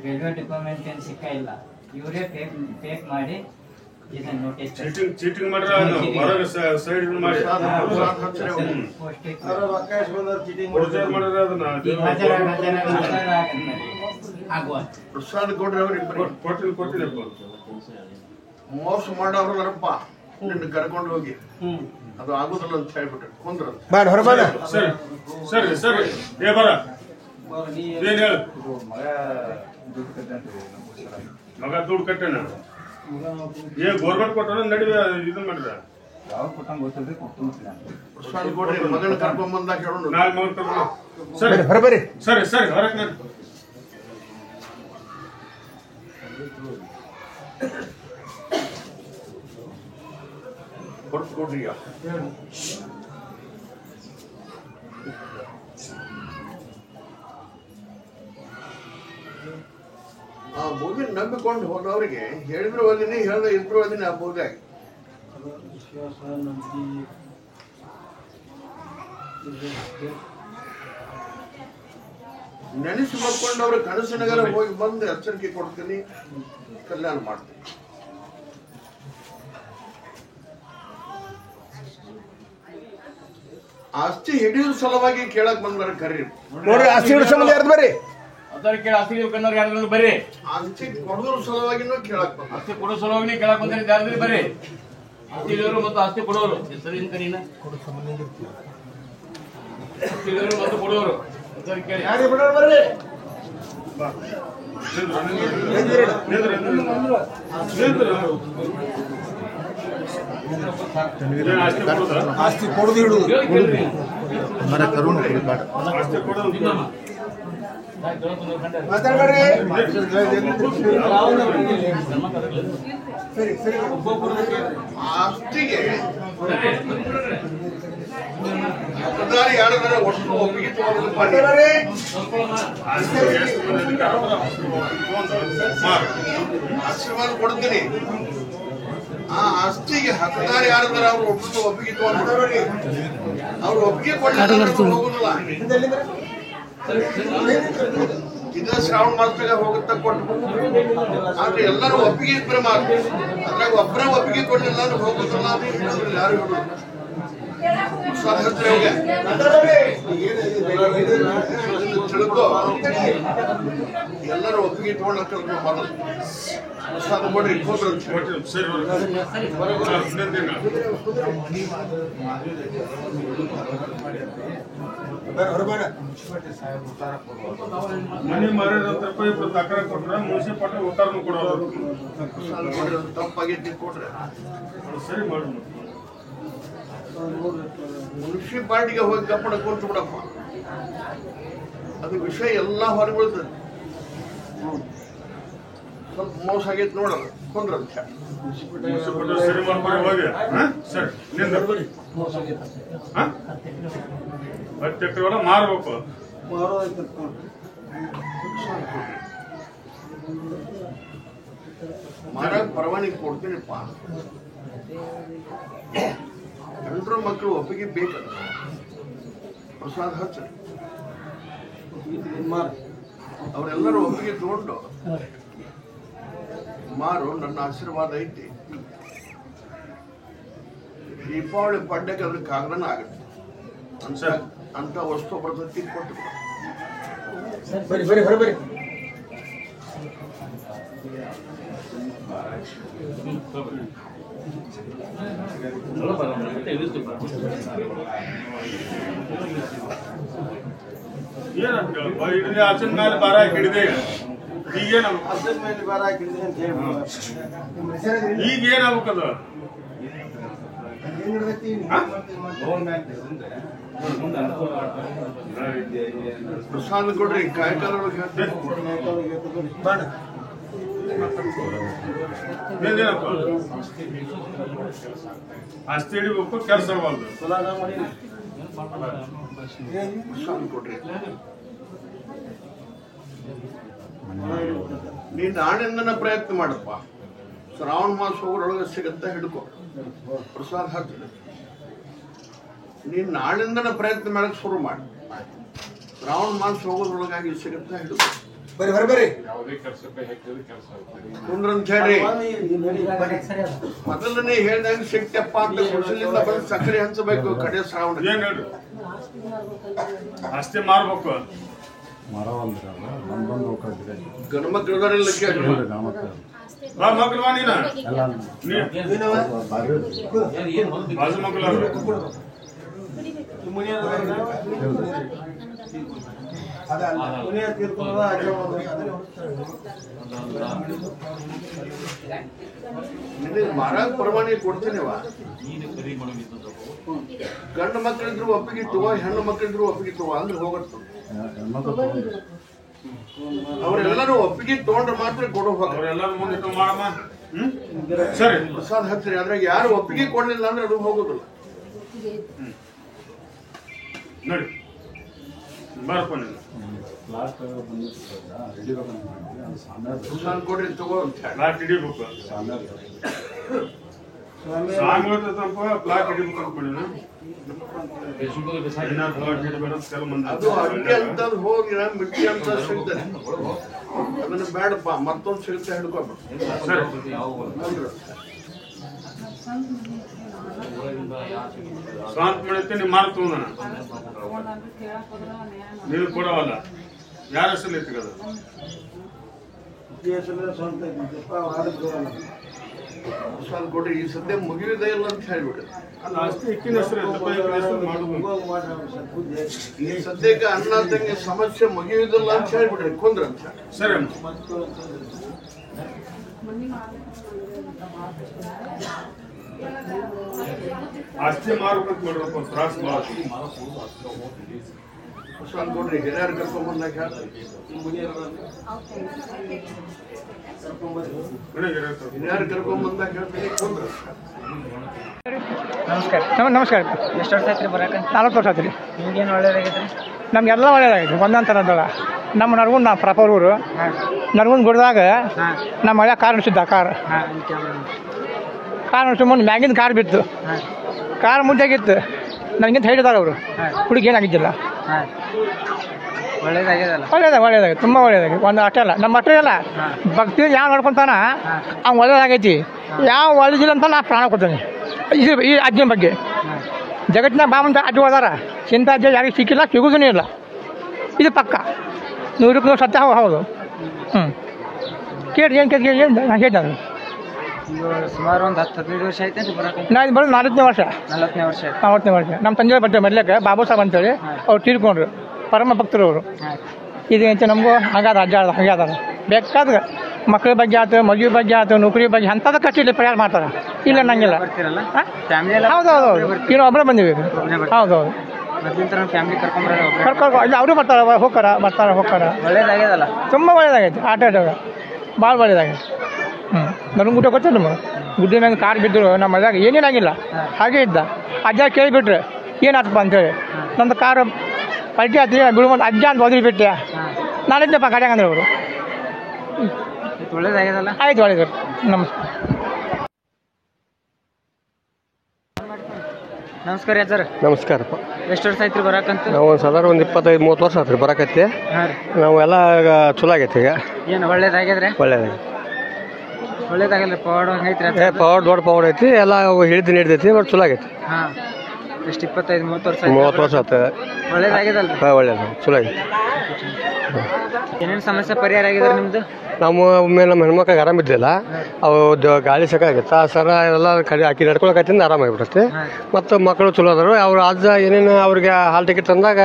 ರೈಲ್ವೆ ಡಿಪಾರ್ಟ್ಮೆಂಟ್ ಏನು ಸಿಕ್ಕ ಇಲ್ಲ, ಇವರೇ ಫೇಕ್ ಮಾಡಿ ಇದನ್ನ ನೋಟಿಸ್ ಚೀಟಿಂಗ್ ಮಾಡ್ರ ಹೊರಗೆ ಸೈಡ್ ಮಾಡಿ ಪ್ರಸಾದ್ ಗೌಡ್ರೆ ಅವ್ರಿಗೆ ಕೊಟ್ಟಿಲ್ಲಪ್ಪ ಮೋಸ ಮಾಡೋರಪ್ಪ ನಿನ್ನ ಕರ್ಕೊಂಡು ಹೋಗಿ ಅದು ಆಗುದಿಲ್ಲ ಅಂತ ಹೇಳ್ಬಿಟ್ರೆ ಕುಂದ್ರ ಸರಿ ಸರಿ ಸರಿ ಏ ಬರ ಏನ್ ಹೇಳ ಮಗ ದುಡ್ಡು ಕಟ್ಟೇನ ಏ ಗೋರ್ಮೆಂಟ್ ಕೊಟ್ಟ ನಡಿವೆ ಇದನ್ ಮಾಡಿದ ಪ್ರಸಾದ್ ಗೌಡ್ರೆ ಮಗನ ಕರ್ಕೊಂಡ್ ಬಂದಾಗ ಹೇಳೋಣ ನಾಳೆ ಮಗನ್ ಕರ್ಕೊಂಡು ಸರಿ ಸರಿ ಸರಿ ಹೊರಗೆ ನಡಿ ಕೊಡ್ರಿ ಆ ಬೋಗಿನ ನಂಬಿಕೊಂಡು ಹೋದವರಿಗೆ ಹೇಳಿದ್ರು ಓದಿನಿ ಹೇಳ್ದ ಇದ್ರು ಓದಿನಿ ಆ ಬೋಗಾಗಿ ವಿಶ್ವಾಸ ನಂಬಿ ನೆನೆಸಿ ಮಕ್ಕೊಂಡವ್ರ ಕನಸಿನಗರ ಹೋಗಿ ಬಂದು ಎಚ್ಚರಿಕೆ ಕೊಡ್ತೀನಿ, ಕಲ್ಯಾಣ ಮಾಡ್ತೀನಿ. ಆಸ್ತಿ ಹಿಡಿಯುವ ಸಲುವಾಗಿ ಕೇಳಕ್ ಬಂದಾರ ಕರೀರಿ ನೋಡ್ರಿ ಆಸ್ತಿ ಹಿಡಿದ ಸಂಬಂಧ ಯಾರ್ದು ಬರ್ರಿ ಬರ್ರಿ ಆಸ್ತಿ ಕೊಡೋದ್ರ ಸಲುವಾಗಿನೂ ಕೇಳಕ್ ಬಂದ ಆಸ್ತಿ ಕೊಡೋ ಸಲುವಾಗಿ ಕೇಳಕ್ ಬಂದ್ರೆ ಯಾರ್ದ್ರಿ ಬರ್ರಿ ಆಸ್ತಿ ಇಳಿಯೋರು ಮತ್ತು ಆಸ್ತಿ ಕೊಡೋರು ಹೆಸರಿನ ಕರೀನ ಆಸ್ತಿ ಇಳಿಯೋರು ಮತ್ತು ಕೊಡೋರು ಕೇಳಿ ಯಾರಿಗೆ ಬಿಡೋರು ಬರ್ರಿ ಆಸ್ತಿ ಕೊಡುದು ಹಿಡುದು ಮಾತಾಡ್ಬೇಡ್ರಿ ಆಸ್ತಿಗೆ ಹಕ್ಕದಾರಿ ಯಾರಾದ್ರೆ ಒಟ್ಟು ಒಪ್ಪಿಗೆ ತಗೊಂಡ್ರೆ ಆಶೀರ್ವಾದ ಕೊಡ್ತೀನಿ. ಆ ಆಸ್ತಿಗೆ ಹಕ್ಕದಾರಿ ಯಾರಾದ್ರೆ ಅವ್ರು ಒಪ್ಪಿಗೆ ತಗೊಂಡ್ರೆ ಅವ್ರು ಒಪ್ಪಿಗೆ ಕೊಡಲಿಲ್ಲ ಹೋಗುದಿಲ್ಲ. ಇದ ಶ್ರಾವಣ ಮಾಸದಾಗ ಹೋಗುತ್ತಾ ಕೊಟ್ಟು ಆದ್ರೆ ಎಲ್ಲರೂ ಒಪ್ಪಿಗೆ ಇಬ್ಬರು ಮಾತು ಅದ್ರಾಗ ಒಬ್ಬರ ಒಪ್ಪಿಗೆ ಕೊಡಲಿಲ್ಲ ಅಂದ್ರೆ ಹೋಗುದಿಲ್ಲ. ಯಾರು ತಿಳ್ಕೊ ಎಲ್ಲರೂ ಒಪ್ಪಿಗೆ ಇಟ್ಕೊಂಡು ಕಲ್ಕೊಂಡು ಬರಲ್ಲ. ಪ್ರಸಾದ ಕೊಡ್ರಿ ಮನೆ ಮಾರಿದಂತ ತಕರ ಕೊಟ್ರ ಮುನ್ಸಿಪಾಲ್ಟಿ ಉತ್ತಾರನು ಕೊಡೋದು ತಪ್ಪಾಗಿ ಕೊಟ್ರೆ ಸರಿ ಮಾಡು. ಮುನ್ಸಿಪಾಲ್ಟಿಗೆ ಹೋಗಿ ಕಪ್ಪಡ ಕೊಟ್ಟು ಬಿಡಪ್ಪ, ಅದು ವಿಷಯ ಎಲ್ಲ ಹೊರಬೀಳ್ತದೆ. ಸ್ವಲ್ಪ ಮೋಸ ಆಗೈತೆ ನೋಡಲ್ಲ ಕೊಂದ್ರಂತ ಸರಿ ಮಾಡ್ಕೊಂಡು ಹೋಗಿ ಸರಿ ಹತ್ತು ಎಕರೆ ಹೊಲ ಮಾರ್ಬೇಕು. ಮಾರಾಕ್ ಪರವಾನಿಗೆ ಕೊಡ್ತೀನಿಪ್ಪ. ಗಂಡ್ರು ಮಕ್ಕಳು ಒಪ್ಪಿಗೆ ಬೇಕಲ್ಲ. ಪ್ರಸಾದ ಹಚ್ಚ ಅವರೆಲ್ಲರೂ ಒಪ್ಪಿಗೆ ತಗೊಂಡು ಮಾರು. ನನ್ನ ಆಶೀರ್ವಾದ ಐತಿ. ದೀಪಾವಳಿ ಪಡ್ಡಕ್ಕೆ ಅದ್ರ ಕಾಗದನ ಆಗುತ್ತೆ ಅಂತ ವಸ್ತು ಬರ್ತೈತಿ ಕೊಟ್ಟು ಬರ್ರಿ ಬರ್ರಿ ಬರ್ರಿ ಬರ್ರಿ ಏನಂತ ಹಿಡಿದೆ ಆಚನ ಮೇಲೆ ಬಾರ ಹಿಡಿದೆ ಈಗೇನ ಮೇಲೆ ಬಾರ ಹಾಕಿದ್ರಿ ಅಂತ ಹೇಳ್ಬೋದು. ಈಗ ಏನಾಗ್ಬೇಕದ ಪ್ರಸಾದ ಕೊಡ್ರಿ ಕಾಯಕರ ಆಸ್ತಿ ಹಿಡಿಬೇಕು ಕೆಲಸ ಬಂದು ಪ್ರಸಾದ ಕೊಡ್ರಿ. ನೀನ್ ನಾಳಿಂದನ ಪ್ರಯತ್ನ ಮಾಡಪ್ಪ. ಶ್ರಾವಣ ಮಾಸ ಹೋಗೋರೊಳಗೆ ಸಿಗುತ್ತಾ ಹಿಡ್ಕೊ, ಪ್ರಸಾದ ಹಾಕ್ತೀನಿ. ನೀನ್ ನಾಳಿಂದನ ಪ್ರಯತ್ನ ಮಾಡಕ್ ಶುರು ಮಾಡಿ. ಶ್ರಾವಣ ಮಾಸ ಹೋಗೋದ್ರೊಳಗಾಗಿ ಸಿಗುತ್ತಾ ಹಿಡ್ಕೊ. ಬರ್ರಿ ಬರ್ರಿ ಬರ್ರಿ. ಕುಂದ್ರಂತ ಹೇಳಿ ಮೊದಲನೇ ಹೇಳ್ದಂಗೆ ಸಿಕ್ತಪ್ಪ ಅಂತ ಕುಡಿಸಲಿಲ್ಲ ಬಂದು ಸಕ್ಕರೆ ಹಂಚಬೇಕು. ಕಡೆ ಶ್ರಾವಣ ಏನ್ ಹೇಳ್ರಿ ಆಸ್ತಿ ಮಾರ್ಬೇಕು. ಗಂಡು ಮಕ್ಳು ಇದಾರಿಲ್ಲ ಕೇಳಿ. ಬಾ ಮಕ್ಳು ಬಾ ನೀನ ಬಾಜು ಮಕ್ಳು ನಿನಗೆ ಮಾರಾಗ ಪ್ರಮಾಣ ಕೊಡ್ತೀನಿವ. ಗಂಡು ಮಕ್ಕಳಿದ್ರು ಒಪ್ಪಿಗಿತ್ತುವ, ಹೆಣ್ಣು ಮಕ್ಕಳಿದ್ರು ಒಪ್ಪಿಗಿತ್ತುವ ಅಂದ್ರೆ ಹೋಗತ್ತ. ಅವರೆಲ್ಲರೂ ಒಪ್ಪಿಗೆ ತಗೊಂಡ್ರೆ ಮಾತ್ರ ಕೊಡೋ ಅವರೆಲ್ಲರ ಮುಂದೆ ಮಾಡಮ್ಮ. ಸರಿ ಪ್ರಸಾದ ಹಚ್ಚಿರಿ. ಅದ್ರಾಗ ಯಾರು ಒಪ್ಪಿಗೆ ಕೊಡ್ಲಿಲ್ಲ ಅಂದ್ರೆ ಅದು ಹೋಗೋದಿಲ್ಲ. ನೋಡಿ ಬರಪ್ಪ ನೀನು ಪ್ರಸಾದ ಕೊಡ್ರಿ ತಗೋ. ಪ್ಲಾಟ್ ಹಿಡಿಬೇಕು. ಸಾಂಗ್ ಪ್ಲಾಟ್ ಹಿಡಿಬೇಕು ಅನ್ಕೊಂಡಿನ ಅದು ಅಡ್ಗೆ ಅಂತದ್ ಹೋಗಿ ಮಿಟ್ಟಿ ಅಂತ ಸಿಗ್ತದೆ. ಅದನ್ನ ಬೇಡಪ್ಪ, ಮತ್ತೊಂದು ಸಿಗುತ್ತೆ ಹಿಡ್ಕೊಬ. ಸ್ವಂತ ಮಾಡತ್ತೆ ನೀವು ಮಾಡ್ತು ನೀನು ಕೊಡವಲ್ಲ. ಯಾರ ಹೆಸರಲ್ಲಿ ಇರ್ತದ ಪ್ರಸಾದ ಕೊಡ್ರಿ. ಈ ಸದ್ಯ ಮುಗಿಯುವುದೇ ಇಲ್ಲ ಅಂತ ಹೇಳ್ಬಿಡ್ರಿ. ಅಲ್ಲ ಅಷ್ಟೇ ಇಕ್ಕಿನ ಹೆಸರು ಮಾಡುದು. ಈ ಸದ್ಯಕ್ಕೆ ಅನ್ನ ತಂಗಿ ಸಮಸ್ಯೆ ಮುಗಿಯುವುದಿಲ್ಲ ಅಂತ ಹೇಳ್ಬಿಡ್ರಿ. ಕುಂದ್ರ ಅಂತ. ಸರಿ ಆಸ್ತಿ ಮಾರುಕಟ್ಟೆ ಮಾಡ್ಬೇಕು. ತ್ರಾಸ ಪ್ರಸಾದ ಕೊಡ್ರಿ. ಹಿರಿಯರು ಕರ್ಕೊಂಡ್ ಬಂದಾಗ ಹೇಳ್ತಾರೆ. ಹಿರಿಯರು ಕರ್ಕೊಂಡ್ ಬಂದಾಗ ಹೇಳ್ತೀನಿ. ಕುಂದ್ರ. ನಮಸ್ಕಾರ. ನಮಸ್ಕಾರ. ಎಷ್ಟು ವರ್ಷ ಆಯ್ತು ರೀ ಬರಕ್ಕೆ? 40 ವರ್ಷ ಆಯ್ತು ರೀ. ನಿಮ್ಗೇನು ಒಳ್ಳೇದಾಗೈತೆ ರೀ? ನಮಗೆಲ್ಲ ಒಳ್ಳೇದಾಗೈತೆ. ಒಂದಂತರದಲ್ಲ ನಮ್ಮ ನರಗುಂದ, ನಾ ಪ್ರಾಪರ್ ಊರು ನರಗುಂದ ಗುಡ್ದಾಗ ನಮ್ಮ ಮಳೆ ಕಾರ್ ನಡೆಸಿದ್ದ. ಕಾರ್ ನಡೆಸಿ ಮುಂದೆ ಮ್ಯಾಗಿಂದ ಕಾರ್ ಬಿತ್ತು. ಕಾರ್ ಮುಂದೆಗಿತ್ತು. ನನಗಿಂತ ಹೇಳಿದಾರ ಅವರು. ಹುಡುಗಿ ಏನಾಗಿದ್ದಿಲ್ಲ. ಒಳ್ಳೇದಾಗ್ಯದಲ್ಲ? ಒಳ್ಳೇದಾಗಿ ತುಂಬ ಒಳ್ಳೇದಾಗಿ. ಒಂದು ಅಷ್ಟೇ ಅಲ್ಲ, ನಮ್ಮ ಅಷ್ಟೇ ಅಲ್ಲ, ಭಕ್ತಿ ಯಾವ ನೋಡ್ಕೊಂತಾನ ಅವ್ನು ಒಳ್ಳೇದಾಗೈತಿ. ಯಾವ ಒಳ್ಳೇದಿಲ್ಲ ಅಂತ ನಾ ಪ್ರಾಣ ಕೊಡ್ತೇನೆ ಈ ಅಜ್ಜನ ಬಗ್ಗೆ. ಜಗತ್ತಿನ ಬಾಮಂತ ಅಜ್ಜು ಹೋದಾರ, ಇಂಥ ಅಜ್ಜ ಯಾರಿಗೆ ಸಿಕ್ಕಿಲ್ಲ, ಸಿಗೋದೂ ಇಲ್ಲ. ಇದು ಪಕ್ಕ 100% ಸತ್ಯ. ಹೌದು. ಕೇಳಿ ಏನು ಕೇಳಿ ನಾನು ಹೇಳ್ತಾನೆ. ಸುಮಾರು ಒಂದು 10-15 ವರ್ಷ ಆಯ್ತು ಬರಕ್ಕೆ? ನಾ ಇದು ಬರೋದು 40ನೇ ವರ್ಷ. 40ನೇ ವರ್ಷ? 40ನೇ ವರ್ಷ. ನಮ್ಮ ತಂದೆ ಬರ್ತೇವೆ ಮರ್ಲಿಕ್ಕೆ ಬಾಬು ಸಾಹೇಬ್ ಅಂತೇಳಿ ಅವ್ರು ತೀರ್ಕೊಂಡ್ರು. ಪರಮ ಭಕ್ತರು ಅವರು. ಇದು ಅಂತ ನಮಗೂ ಹಂಗಾದ ಅಜ್ಜ ಹಂಗೆ ಅದಾರ. ಬೇಕಾದ್ರೆ ಮಕ್ಕಳ ಬಗ್ಗೆ ಆಯ್ತು, ಮದುವೆ ಬಗ್ಗೆ ಆಯ್ತು, ನೌಕರಿ ಬಗ್ಗೆ ಅಂಥದ್ದು ಕಷ್ಟ ಇಲ್ಲಿ ಪರಿಹಾರ ಮಾಡ್ತಾರೆ. ಇಲ್ಲ ನಂಗಿಲ್ಲ. ಹೌದೌದು. ಇನ್ನು ಒಬ್ಬರೇ ಬಂದೀವಿ. ಹೌದೌದು. ಕರ್ಕೊಂಡು ಇಲ್ಲ ಅವರು ಬರ್ತಾರೆ, ಹೋಗ್ತಾರ. ಒಳ್ಳೇದಾಗ್ಯದಲ್ಲ? ತುಂಬ ಒಳ್ಳೇದಾಗೈತಿ. ಆಟ ಆಡೋದು ಭಾಳ ಒಳ್ಳೇದಾಗೈತಿ. ನನಗೆ ಊಟ ಗೊತ್ತಿಲ್ಲ ನಮಗೆ. ಗುಡ್ಡಿನ ಮ್ಯಾಗ ಕಾರ್ ಬಿದ್ದರು. ನಮ್ಮ ಮನೆಯಾಗ ಏನೇನಾಗಿಲ್ಲ, ಹಾಗೇ ಇದ್ದ. ಅಜ್ಜ ಕೇಳಿಬಿಟ್ರೆ ಏನಾಯ್ತಪ್ಪ ಅಂತೇಳಿ. ನಂದು ಕಾರು ಪಲ್ಟಿ ಆಯ್ತು, ಬಿಡುವಂತ ಅಜ್ಜ ಅಂತ ಹೋದ್ರಿ ಬಿಟ್ಟೆ. ನಾನಿದ್ದಪ್ಪ ಕಡೆಯಾಗ ಅಂದ್ರೆ ಅವರು. ಒಳ್ಳೇದಾಗ್ಯದಲ್ಲ? ಆಯ್ತು, ಒಳ್ಳೇದು. ನಮಸ್ಕಾರ. ನಮಸ್ಕಾರ ಸರ್. ನಮಸ್ಕಾರಪ್ಪ. ಎಷ್ಟು ವರ್ಷ ಆಯ್ತು ಬರಕಂತ? ನಾವು ಒಂದು ಸಾಧಾರಣ ಒಂದು 25-30 ವರ್ಷ ಆತ್ರಿ ಬರಕತ್ತಿ. ನಾವು ಎಲ್ಲ ಈಗ ಚಲೋ ಆಗೈತಿ. ಈಗ ಏನು ಒಳ್ಳೇದಾಗ್ಯದ್ರಿ? ಒಳ್ಳೇದಾಗಲ್ಲ. ಪವಾಡ ಹಂಗೈತ್ರಿ? ಪವರ್ ದೊಡ್ಡ ಪವರ್ ಐತಿ. ಎಲ್ಲ ಹಿಡಿದು ನೀಡ್ದೈತಿ. ಬಟ್ ಚಲೋ ಆಗೈತಿ. ಹಾಂ. ಎಷ್ಟು 25-30 ವರ್ಷ? 30 ವರ್ಷ ಆಯ್ತು. ಒಳ್ಳೇದಾಗ್ಯದಲ್ಲ? ಹಾಂ, ಒಳ್ಳೇದು, ಚಲೋ ಆಗೈತಿ. ಏನೇನು ಸಮಸ್ಯೆ ಪರಿಹಾರ ಆಗಿದ್ರೆ ನಿಮ್ಮದು? ನಮ್ಮ ನಮ್ಮ ಹೆಣ್ಮಕ್ಳಿಗೆ ಆರಾಮಿದ್ದಿಲ್ಲ. ಅವು ಗಾಳಿ ಸಾಕಾಗಿತ್ತು. ಆ ಸರ ಎಲ್ಲ ಕಡೆ ಹಾಕಿ ನಡ್ಕೊಳಕತ್ತಿಂದ ಆರಾಮಾಗಿಬಿಡುತ್ತೆ. ಮತ್ತು ಮಕ್ಕಳು ಚಲೋ ಅದಾರು. ಅವ್ರು ಅಜ್ಜ ಏನೇನು ಅವ್ರಿಗೆ ಹಾಲ್ ಟಿಕೆಟ್ ತಂದಾಗ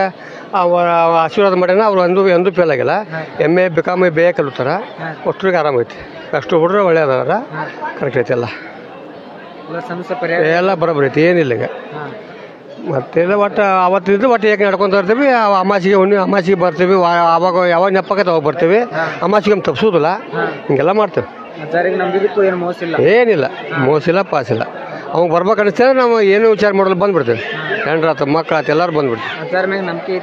ಅವರ ಆಶೀರ್ವಾದ ಮಾಡ್ಯಾನ. ಅವ್ರು ಎಂದೂ ಫೇಲ್ ಆಗಿಲ್ಲ. MA BCom BA ಕಲಿತಾರ. ಅಷ್ಟ್ರಿಗೆ ಆರಾಮೈತಿ. ಅಷ್ಟು ಹುಡ್ರೆ ಒಳ್ಳೆ ಅದಾರ. ಕರೆಕ್ಟ್ ಐತಿ. ಎಲ್ಲ ಸಮಸ್ಯೆ ಪರಿಹಾರ ಎಲ್ಲ ಬರೋಬ್ಬರಿ ಐತಿ. ಏನಿಲ್ಲ ಈಗ. ಮತ್ತೆಲ್ಲ ಒಟ್ಟು ಅವತ್ತಿದ್ದು ಒಟ್ಟು ಏಕೆ ನಡ್ಕೊಂತ ಇರ್ತೀವಿ. ಅಮಾಸಿಗೆ ಬರ್ತೀವಿ. ಅವಾಗ ಯಾವಾಗ ನೆಪ್ಪಕ್ಕೆ ಅವಾಗ ಬರ್ತೀವಿ. ಅಮಾಸಿಗೆ ತಪ್ಪಿಸೋದಿಲ್ಲ. ಹಿಂಗೆಲ್ಲ ಮಾಡ್ತೇವೆ. ಏನಿಲ್ಲ, ಮೋಸಿಲ್ಲ, ಪಾಸಿಲ್ಲ. ಅವಾಗ ಬರ್ಬೇಕು ಅನಿಸ್ತೇವೆ. ನಾವು ಏನು ವಿಚಾರ ಮಾಡೋದು ಬಂದ್ಬಿಡ್ತೇವೆ. ಹೆಣ್ರಾತ ಮಕ್ಕಳಾತ ಎಲ್ಲರೂ ಬಂದ್ಬಿಡ್ತೀವಿ. ನಂಬಿಕೆ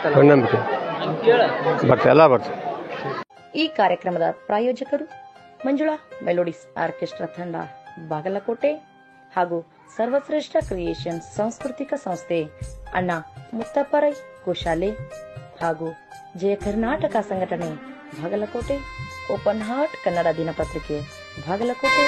ಬರ್ತೀವಿ, ಎಲ್ಲ ಬರ್ತೀವಿ. ಈ ಕಾರ್ಯಕ್ರಮದ ಪ್ರಾಯೋಜಕರು ಮಂಜುಳಾ ಮೆಲೋಡಿಸ್ ಆರ್ಕೆಸ್ಟ್ರಾ ತಂಡ ಬಾಗಲಕೋಟೆ ಹಾಗೂ ಸರ್ವಶ್ರೇಷ್ಠ ಕ್ರಿಯೇಷನ್ ಸಾಂಸ್ಕೃತಿಕ ಸಂಸ್ಥೆ ಅಣ್ಣ ಮುತ್ತಪ್ಪರೈ ಗೋಶಾಲೆ ಹಾಗೂ ಜಯ ಕರ್ನಾಟಕ ಸಂಘಟನೆ ಬಾಗಲಕೋಟೆ, ಓಪನ್ ಹಾರ್ಟ್ ಕನ್ನಡ ದಿನಪತ್ರಿಕೆ ಬಾಗಲಕೋಟೆ.